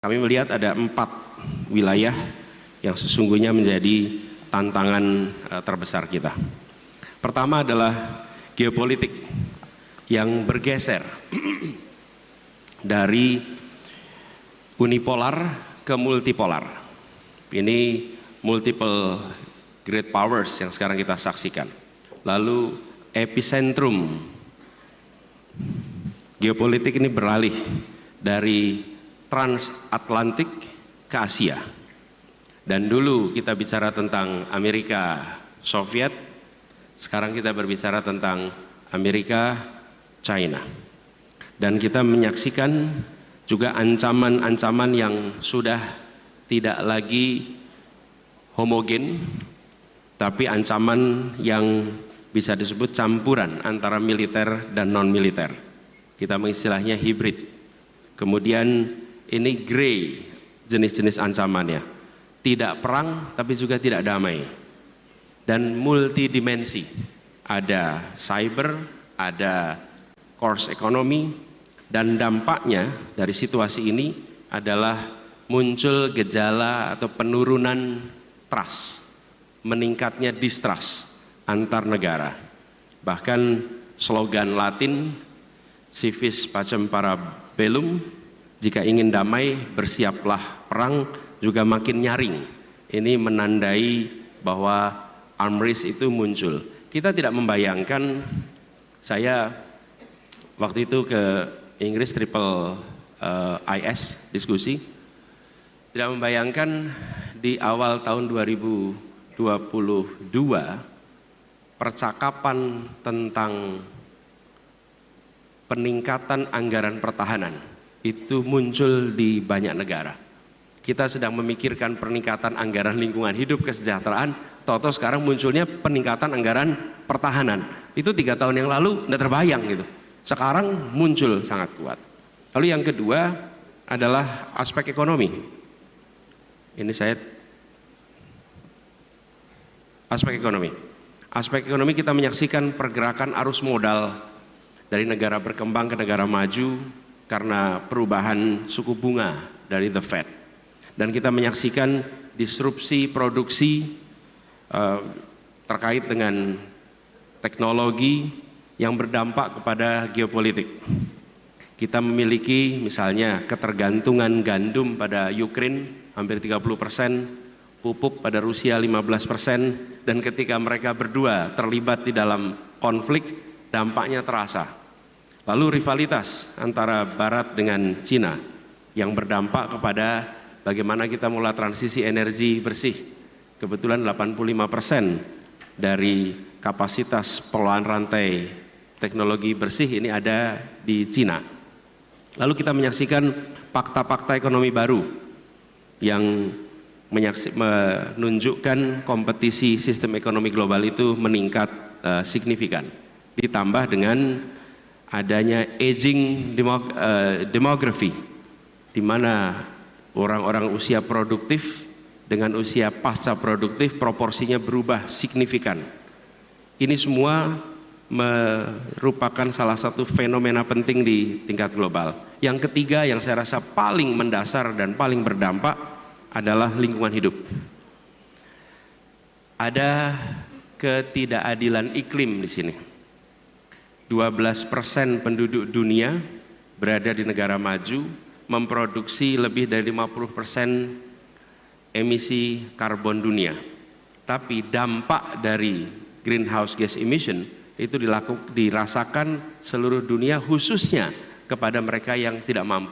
Kami melihat ada 4 wilayah yang sesungguhnya menjadi tantangan terbesar kita. Pertama adalah geopolitik yang bergeser dari unipolar ke multipolar. Ini multiple great powers yang sekarang kita saksikan. Lalu epicentrum geopolitik ini beralih dari transatlantik ke Asia. Dan dulu kita bicara tentang Amerika Soviet, sekarang kita berbicara tentang Amerika China. Dan kita menyaksikan juga ancaman-ancaman yang sudah tidak lagi homogen, tapi ancaman yang bisa disebut campuran antara militer dan non-militer. Kita mengistilahnya hibrid. Kemudian ini grey jenis-jenis ancamannya. Tidak perang tapi juga tidak damai. Dan multidimensi. Ada cyber, ada course ekonomi, dan dampaknya dari situasi ini adalah muncul gejala atau penurunan trust, meningkatnya distrust antar negara. Bahkan slogan Latin, si vis pacem para bellum, jika ingin damai bersiaplah perang, juga makin nyaring. Ini menandai bahwa arms race itu muncul. Kita tidak membayangkan, saya waktu itu ke Inggris triple IS diskusi, tidak membayangkan di awal tahun 2022 percakapan tentang peningkatan anggaran pertahanan itu muncul di banyak negara. Kita sedang memikirkan peningkatan anggaran lingkungan hidup, kesejahteraan, toto sekarang munculnya peningkatan anggaran pertahanan. Itu 3 tahun yang lalu tidak terbayang gitu. Sekarang muncul sangat kuat. Lalu yang kedua adalah aspek ekonomi. Ini saya aspek ekonomi. Aspek ekonomi kita menyaksikan pergerakan arus modal dari negara berkembang ke negara maju karena perubahan suku bunga dari The Fed. Dan kita menyaksikan disrupsi produksi terkait dengan teknologi yang berdampak kepada geopolitik. Kita memiliki misalnya ketergantungan gandum pada Ukraine hampir 30%, pupuk pada Rusia 15%, dan ketika mereka berdua terlibat di dalam konflik, dampaknya terasa. Lalu rivalitas antara Barat dengan Cina yang berdampak kepada bagaimana kita mulai transisi energi bersih. Kebetulan 85% dari kapasitas pengelolaan rantai teknologi bersih ini ada di Cina. Lalu kita menyaksikan fakta-fakta ekonomi baru yang menunjukkan kompetisi sistem ekonomi global itu meningkat signifikan. Ditambah dengan adanya aging demografi, di mana orang-orang usia produktif dengan usia pasca produktif proporsinya berubah signifikan. Ini semua merupakan salah satu fenomena penting di tingkat global. Yang ketiga yang saya rasa paling mendasar dan paling berdampak adalah lingkungan hidup. Ada ketidakadilan iklim di sini. 12% penduduk dunia berada di negara maju, memproduksi lebih dari 50% emisi karbon dunia. Tapi dampak dari greenhouse gas emission itu dirasakan seluruh dunia, khususnya kepada mereka yang tidak mampu.